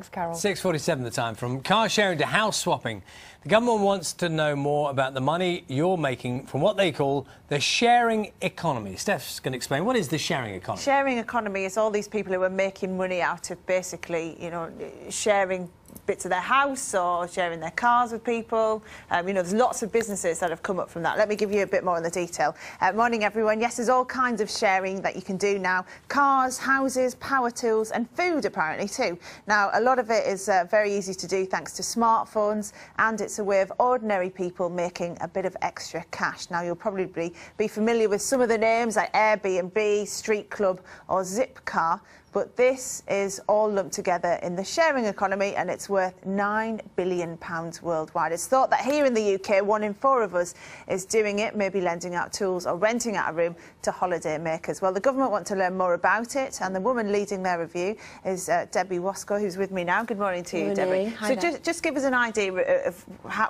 Thanks, Carol. 6:47 the time. From car sharing to house swapping, the government wants to know more about the money you're making from what they call the sharing economy. Steph's going to explain. What is the sharing economy? Sharing economy is all these people who are making money out of basically, sharing bits of their house or sharing their cars with people. There's lots of businesses that have come up from that. Let me give you a bit more on the detail. Morning, everyone. Yes, there's all kinds of sharing that you can do now. Cars, houses, power tools and food, apparently, too. Now, a lot of it is very easy to do thanks to smartphones, and it's a way of ordinary people making a bit of extra cash. Now, you'll probably be familiar with some of the names like Airbnb, Street Club or Zipcar. But this is all lumped together in the sharing economy, and it's worth £9 billion worldwide. It's thought that here in the UK, 1 in 4 of us is doing it, maybe lending out tools or renting out a room to holiday makers. Well, the government want to learn more about it, and the woman leading their review is Debbie Wosskow, who's with me now. Good morning to you, Debbie. Hi so just give us an idea of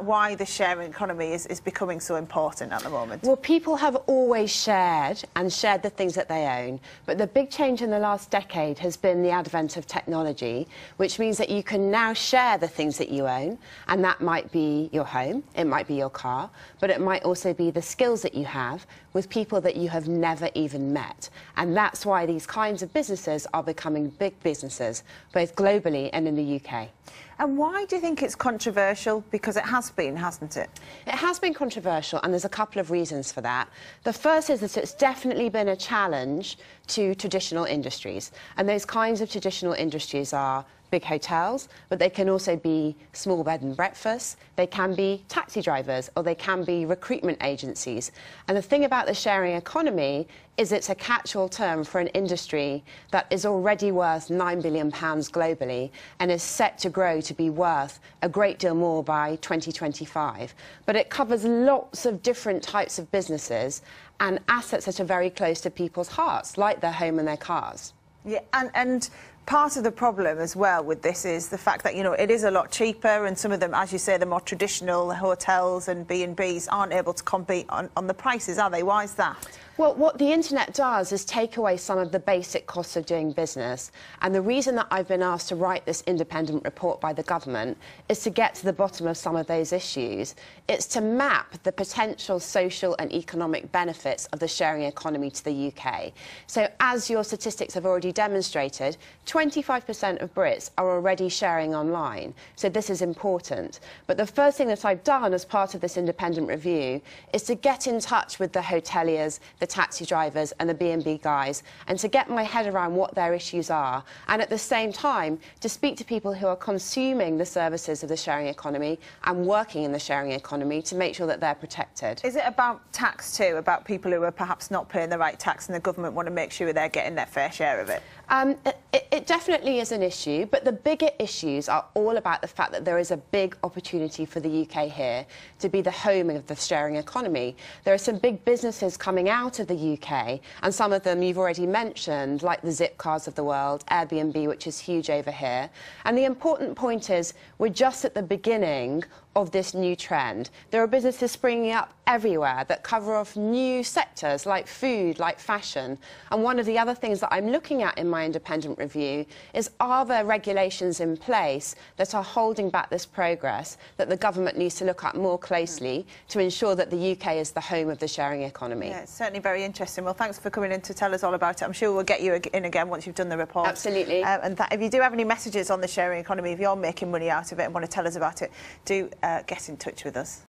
why the sharing economy is becoming so important at the moment. Well, people have always shared the things that they own, but the big change in the last decade has been the advent of technology, which means that you can now share the things that you own, and that might be your home, it might be your car, but it might also be the skills that you have with people that you have never even met. And that's why these kinds of businesses are becoming big businesses, both globally and in the UK. And why do you think it's controversial? Because it has been, hasn't it? It has been controversial, and there's a couple of reasons for that. The first is that it's definitely been a challenge to traditional industries, and those kinds of traditional industries are big hotels, but they can also be small bed and breakfasts, they can be taxi drivers, or they can be recruitment agencies. And the thing about the sharing economy is it's a catch-all term for an industry that is already worth £9 billion globally and is set to grow to be worth a great deal more by 2025. But it covers lots of different types of businesses and assets that are very close to people's hearts, like their home and their cars. Yeah, and part of the problem as well with this is the fact that, it is a lot cheaper, and some of them, as you say, the more traditional hotels and B&Bs aren't able to compete on the prices, are they? Why is that? Well, what the internet does is take away some of the basic costs of doing business. And the reason that I've been asked to write this independent report by the government is to get to the bottom of some of those issues. It's to map the potential social and economic benefits of the sharing economy to the UK. So as your statistics have already demonstrated, 25% of Brits are already sharing online. So this is important. But the first thing that I've done as part of this independent review is to get in touch with the hoteliers, the taxi drivers and the B&B guys, and to get my head around what their issues are, and at the same time to speak to people who are consuming the services of the sharing economy and working in the sharing economy to make sure that they're protected. Is it about tax too, about people who are perhaps not paying the right tax and the government want to make sure they're getting their fair share of it? It definitely is an issue, but the bigger issues are all about the fact that there is a big opportunity for the UK here to be the home of the sharing economy. There are some big businesses coming out of the UK, and some of them you've already mentioned, like the Zipcars of the world, Airbnb, which is huge over here. And the important point is we're just at the beginning of this new trend. There are businesses springing up everywhere that cover off new sectors like food, like fashion. And one of the other things that I'm looking at in my independent review is, are there regulations in place that are holding back this progress that the government needs to look at more closely to ensure that the UK is the home of the sharing economy? Yeah, it's certainly very interesting. Well, thanks for coming in to tell us all about it. I'm sure we'll get you in again once you've done the report. Absolutely. And if you do have any messages on the sharing economy, if you're making money out of it and want to tell us about it, do get in touch with us.